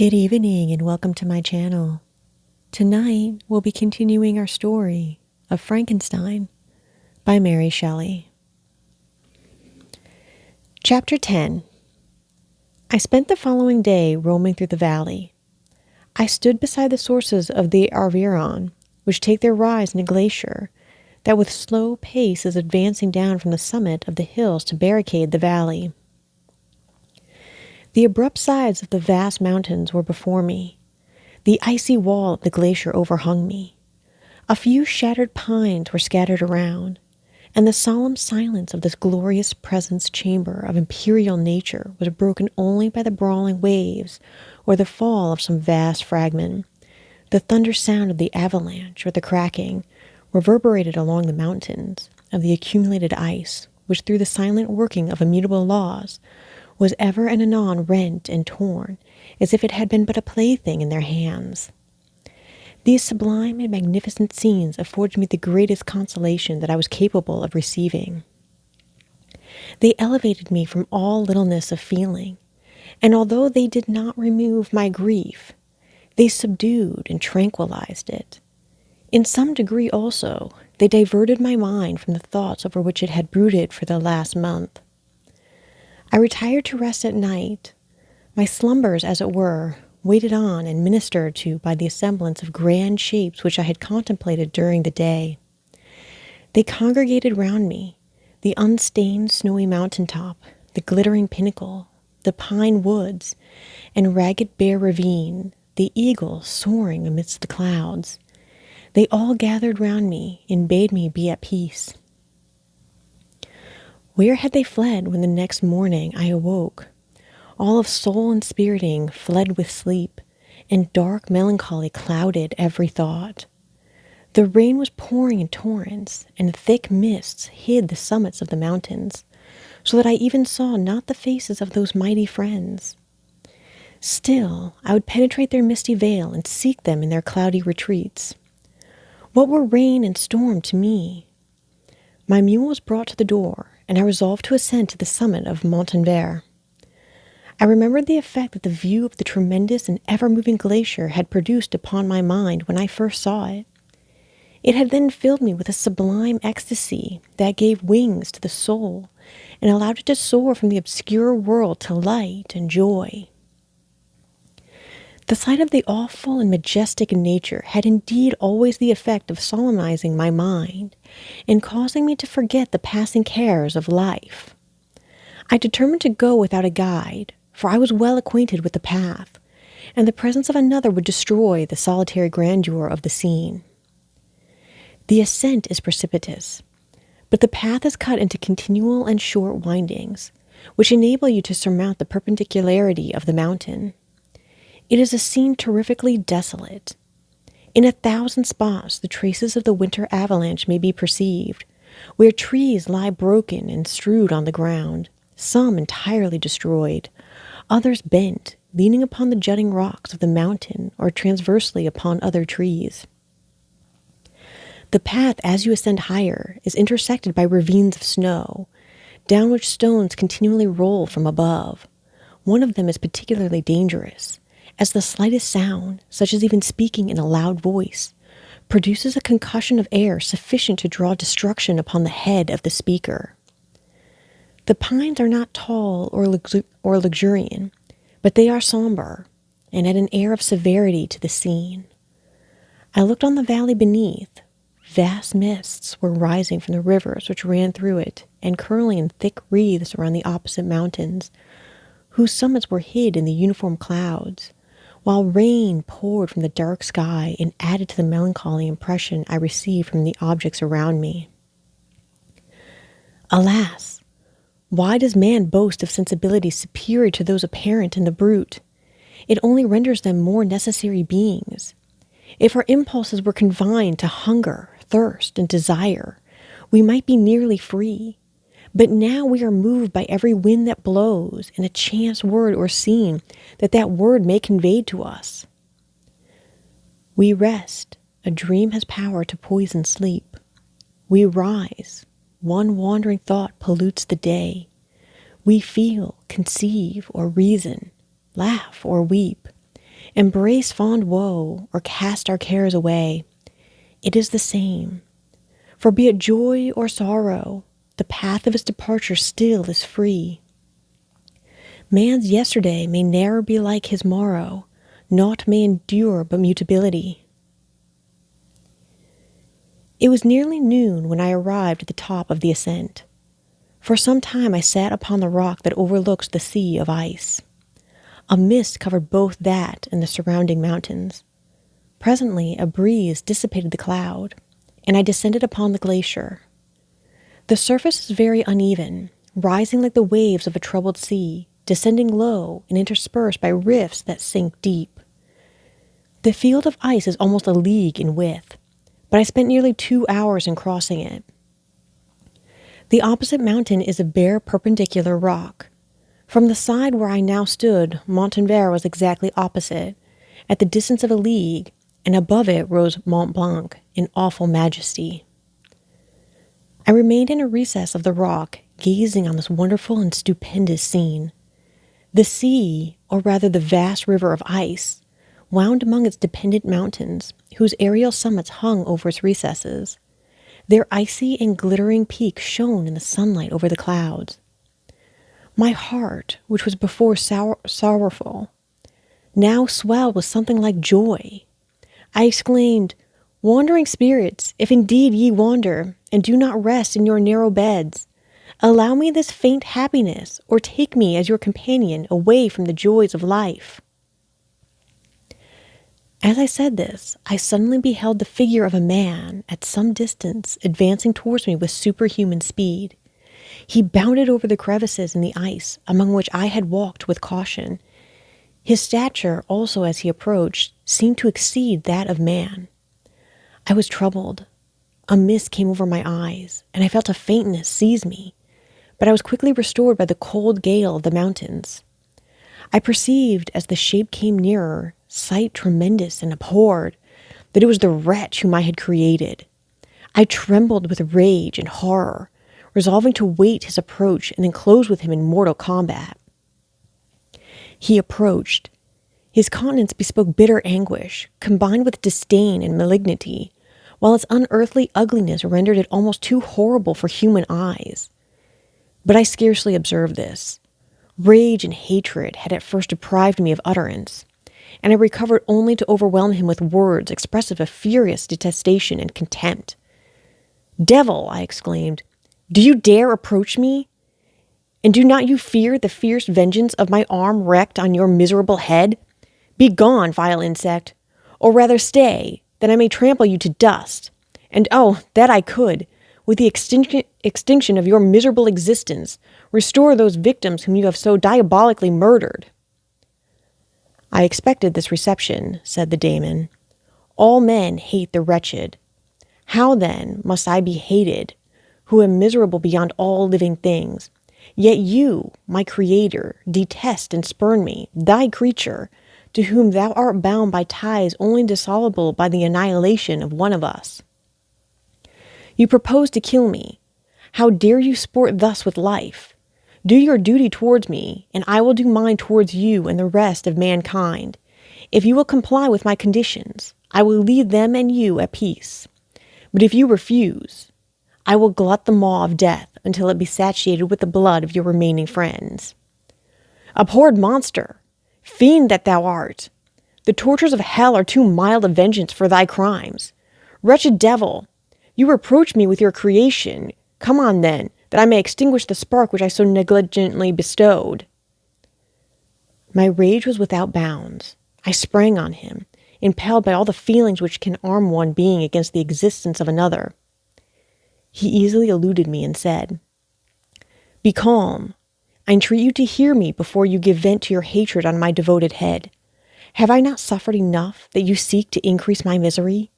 Good evening and welcome to my channel. Tonight we'll be continuing our story of Frankenstein by Mary Shelley. Chapter 10. I spent the following day roaming through the valley. I stood beside the sources of the Arveiron, which take their rise in a glacier that with slow pace is advancing down from the summit of the hills to barricade the valley. The abrupt sides of the vast mountains were before me. The icy wall of the glacier overhung me. A few shattered pines were scattered around, and the solemn silence of this glorious presence chamber of imperial nature was broken only by the brawling waves or the fall of some vast fragment. The thunder sound of the avalanche or the cracking reverberated along the mountains of the accumulated ice, which through the silent working of immutable laws was ever and anon rent and torn, as if it had been but a plaything in their hands. These sublime and magnificent scenes afforded me the greatest consolation that I was capable of receiving. They elevated me from all littleness of feeling, and although they did not remove my grief, they subdued and tranquilized it. In some degree also, they diverted my mind from the thoughts over which it had brooded for the last month. I retired to rest at night. My slumbers, as it were, waited on and ministered to by the semblance of grand shapes which I had contemplated during the day. They congregated round me, the unstained snowy mountain-top, the glittering pinnacle, the pine woods, and ragged bare ravine, the eagle soaring amidst the clouds. They all gathered round me and bade me be at peace. Where had they fled when the next morning I awoke? All of soul and spiriting fled with sleep, and dark melancholy clouded every thought. The rain was pouring in torrents, and thick mists hid the summits of the mountains, so that I even saw not the faces of those mighty friends. Still, I would penetrate their misty veil and seek them in their cloudy retreats. What were rain and storm to me? My mule was brought to the door, and I resolved to ascend to the summit of Montanvert. I remembered the effect that the view of the tremendous and ever-moving glacier had produced upon my mind when I first saw it. It had then filled me with a sublime ecstasy that gave wings to the soul and allowed it to soar from the obscure world to light and joy. The sight of the awful and majestic nature had indeed always the effect of solemnizing my mind and causing me to forget the passing cares of life. I determined to go without a guide, for I was well acquainted with the path, and the presence of another would destroy the solitary grandeur of the scene. The ascent is precipitous, but the path is cut into continual and short windings, which enable you to surmount the perpendicularity of the mountain. It is a scene terrifically desolate. In 1,000 spots the traces of the winter avalanche may be perceived, where trees lie broken and strewed on the ground, some entirely destroyed, others bent, leaning upon the jutting rocks of the mountain or transversely upon other trees. The path, as you ascend higher, is intersected by ravines of snow, down which stones continually roll from above. One of them is particularly dangerous, as the slightest sound, such as even speaking in a loud voice, produces a concussion of air sufficient to draw destruction upon the head of the speaker. The pines are not tall or luxuriant, but they are somber, and add an air of severity to the scene. I looked on the valley beneath. Vast mists were rising from the rivers which ran through it, and curling in thick wreaths around the opposite mountains, whose summits were hid in the uniform clouds, while rain poured from the dark sky and added to the melancholy impression I received from the objects around me. Alas! Why does man boast of sensibilities superior to those apparent in the brute? It only renders them more necessary beings. If our impulses were confined to hunger, thirst, and desire, we might be nearly free. But now we are moved by every wind that blows, and a chance word or scene that word may convey to us. We rest. A dream has power to poison sleep. We rise. One wandering thought pollutes the day. We feel, conceive, or reason, laugh or weep, Embrace fond woe, or cast our cares away. It is the same. For be it joy or sorrow, the path of his departure still is free. Man's yesterday may ne'er be like his morrow, naught may endure but mutability. It was nearly noon when I arrived at the top of the ascent. For some time I sat upon the rock that overlooks the sea of ice. A mist covered both that and the surrounding mountains. Presently a breeze dissipated the cloud, and I descended upon the glacier. The surface is very uneven, rising like the waves of a troubled sea, descending low and interspersed by rifts that sink deep. The field of ice is almost a league in width, but I spent nearly 2 hours in crossing it. The opposite mountain is a bare perpendicular rock. From the side where I now stood, Montanvert was exactly opposite, at the distance of a league, and above it rose Mont Blanc in awful majesty. I remained in a recess of the rock, gazing on this wonderful and stupendous scene. The sea, or rather the vast river of ice, wound among its dependent mountains, whose aerial summits hung over its recesses. Their icy and glittering peaks shone in the sunlight over the clouds. My heart, which was before sorrowful, now swelled with something like joy. I exclaimed, "Wandering spirits, if indeed ye wander, and do not rest in your narrow beds, allow me this faint happiness, or take me as your companion away from the joys of life." As I said this, I suddenly beheld the figure of a man at some distance advancing towards me with superhuman speed. He bounded over the crevices in the ice, among which I had walked with caution. His stature also as he approached seemed to exceed that of man. I was troubled. A mist came over my eyes, and I felt a faintness seize me, but I was quickly restored by the cold gale of the mountains. I perceived, as the shape came nearer, sight tremendous, and abhorred, that it was the wretch whom I had created. I trembled with rage and horror, resolving to wait his approach and then close with him in mortal combat. He approached. His countenance bespoke bitter anguish, combined with disdain and malignity, while its unearthly ugliness rendered it almost too horrible for human eyes. But I scarcely observed this. Rage and hatred had at first deprived me of utterance, and I recovered only to overwhelm him with words expressive of furious detestation and contempt. "Devil!" I exclaimed, "do you dare approach me? And do not you fear the fierce vengeance of my arm wreaked on your miserable head? Begone, vile insect, or rather stay, that I may trample you to dust. And oh, that I could, with the extinction of your miserable existence, restore those victims whom you have so diabolically murdered." "I expected this reception," said the daemon. "All men hate the wretched. How then must I be hated, who am miserable beyond all living things? Yet you, my creator, detest and spurn me, thy creature, to whom thou art bound by ties only dissoluble by the annihilation of one of us. You propose to kill me. How dare you sport thus with life? Do your duty towards me, and I will do mine towards you and the rest of mankind. If you will comply with my conditions, I will leave them and you at peace. But if you refuse, I will glut the maw of death until it be satiated with the blood of your remaining friends. Abhorred monster, fiend that thou art, the tortures of hell are too mild a vengeance for thy crimes. Wretched devil, you reproach me with your creation. Come on, then, that I may extinguish the spark which I so negligently bestowed." My rage was without bounds. I sprang on him, impelled by all the feelings which can arm one being against the existence of another. He easily eluded me and said, "Be calm. I entreat you to hear me before you give vent to your hatred on my devoted head. Have I not suffered enough that you seek to increase my misery?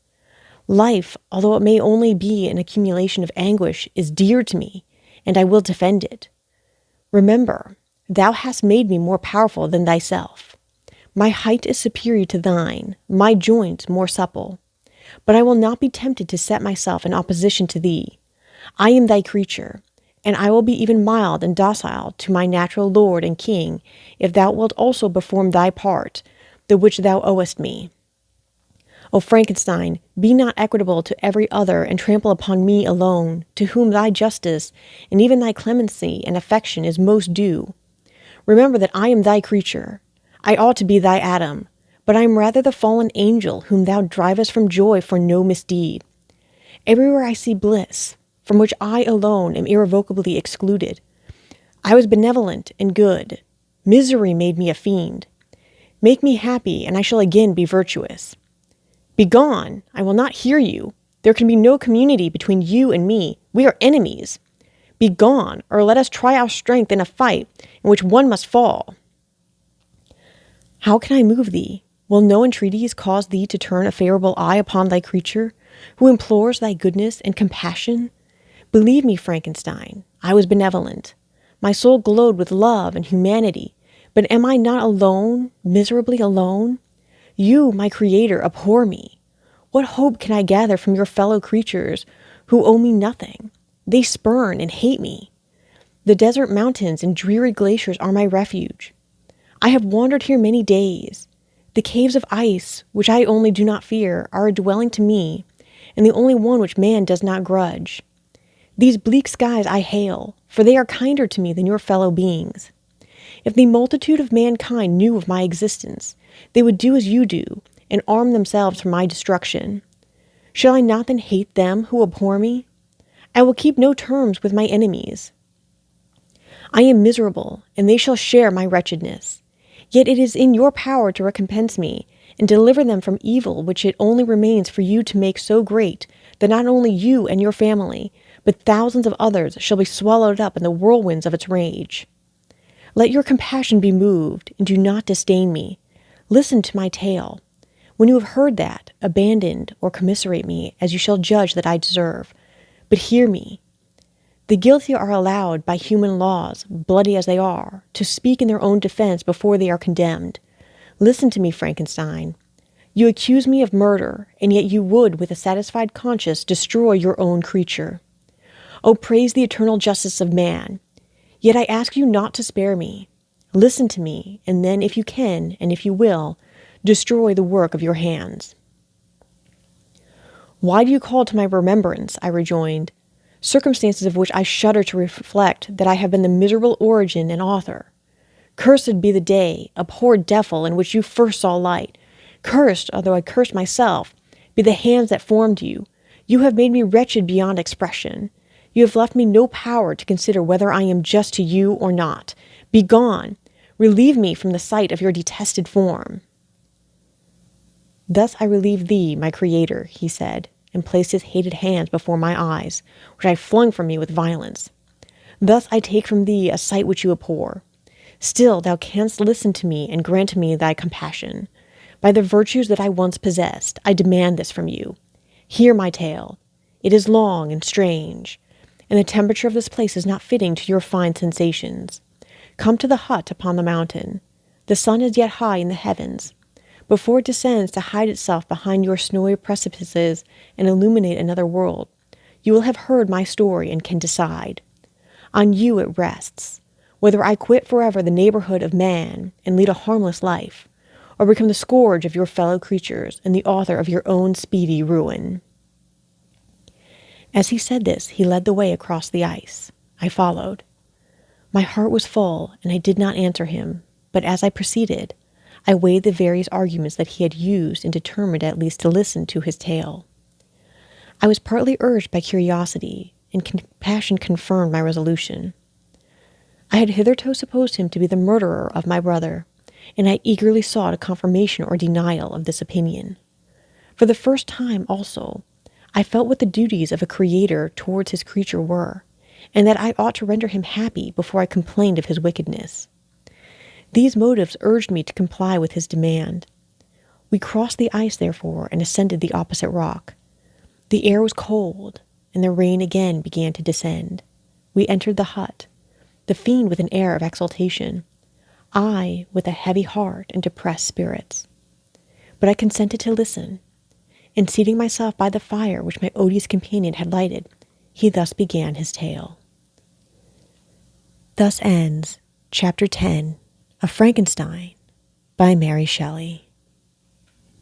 Life, although it may only be an accumulation of anguish, is dear to me, and I will defend it. Remember, thou hast made me more powerful than thyself. My height is superior to thine, my joints more supple. But I will not be tempted to set myself in opposition to thee. I am thy creature, and I will be even mild and docile to my natural lord and king if thou wilt also perform thy part, the which thou owest me. O Frankenstein, be not equitable to every other, and trample upon me alone, to whom thy justice, and even thy clemency and affection is most due. Remember that I am thy creature. I ought to be thy Adam, but I am rather the fallen angel whom thou drivest from joy for no misdeed. Everywhere I see bliss, from which I alone am irrevocably excluded. I was benevolent and good. Misery made me a fiend. Make me happy, and I shall again be virtuous. Begone! I will not hear you. There can be no community between you and me. We are enemies. Begone, or let us try our strength in a fight in which one must fall. How can I move thee? Will no entreaties cause thee to turn a favorable eye upon thy creature, who implores thy goodness and compassion? Believe me, Frankenstein, I was benevolent. My soul glowed with love and humanity, but am I not alone, miserably alone? You, my creator, abhor me. What hope can I gather from your fellow creatures who owe me nothing? They spurn and hate me. The desert mountains and dreary glaciers are my refuge. I have wandered here many days. The caves of ice, which I only do not fear, are a dwelling to me, and the only one which man does not grudge. These bleak skies I hail, for they are kinder to me than your fellow beings. If the multitude of mankind knew of my existence, they would do as you do, and arm themselves for my destruction. Shall I not then hate them who abhor me? I will keep no terms with my enemies. I am miserable, and they shall share my wretchedness. Yet it is in your power to recompense me, and deliver them from evil which it only remains for you to make so great that not only you and your family, but thousands of others shall be swallowed up in the whirlwinds of its rage. Let your compassion be moved, and do not disdain me. Listen to my tale. When you have heard that, abandon or commiserate me as you shall judge that I deserve. But hear me. The guilty are allowed by human laws, bloody as they are, to speak in their own defense before they are condemned. Listen to me, Frankenstein. You accuse me of murder, and yet you would, with a satisfied conscience, destroy your own creature. Oh, praise the eternal justice of man. Yet I ask you not to spare me. Listen to me, and then, if you can, and if you will, destroy the work of your hands. Why do you call to my remembrance, I rejoined, circumstances of which I shudder to reflect that I have been the miserable origin and author? Cursed be the day, abhorred devil, in which you first saw light. Cursed, although I cursed myself, be the hands that formed you. You have made me wretched beyond expression. You have left me no power to consider whether I am just to you or not. Begone! Relieve me from the sight of your detested form. Thus I relieve thee, my creator, he said, and placed his hated hands before my eyes, which I flung from me with violence. Thus I take from thee a sight which you abhor. Still thou canst listen to me and grant me thy compassion. By the virtues that I once possessed, I demand this from you. Hear my tale. It is long and strange, and the temperature of this place is not fitting to your fine sensations. Come to the hut upon the mountain. The sun is yet high in the heavens. Before it descends to hide itself behind your snowy precipices and illuminate another world, you will have heard my story and can decide. On you it rests, whether I quit forever the neighborhood of man and lead a harmless life, or become the scourge of your fellow creatures and the author of your own speedy ruin. As he said this, he led the way across the ice. I followed. My heart was full, and I did not answer him, but as I proceeded, I weighed the various arguments that he had used and determined at least to listen to his tale. I was partly urged by curiosity, and compassion confirmed my resolution. I had hitherto supposed him to be the murderer of my brother, and I eagerly sought a confirmation or denial of this opinion. For the first time, also, I felt what the duties of a creator towards his creature were, and that I ought to render him happy before I complained of his wickedness. These motives urged me to comply with his demand. We crossed the ice, therefore, and ascended the opposite rock. The air was cold, and the rain again began to descend. We entered the hut, the fiend with an air of exultation, I with a heavy heart and depressed spirits. But I consented to listen, and seating myself by the fire which my odious companion had lighted, he thus began his tale. Thus ends Chapter 10 of Frankenstein by Mary Shelley.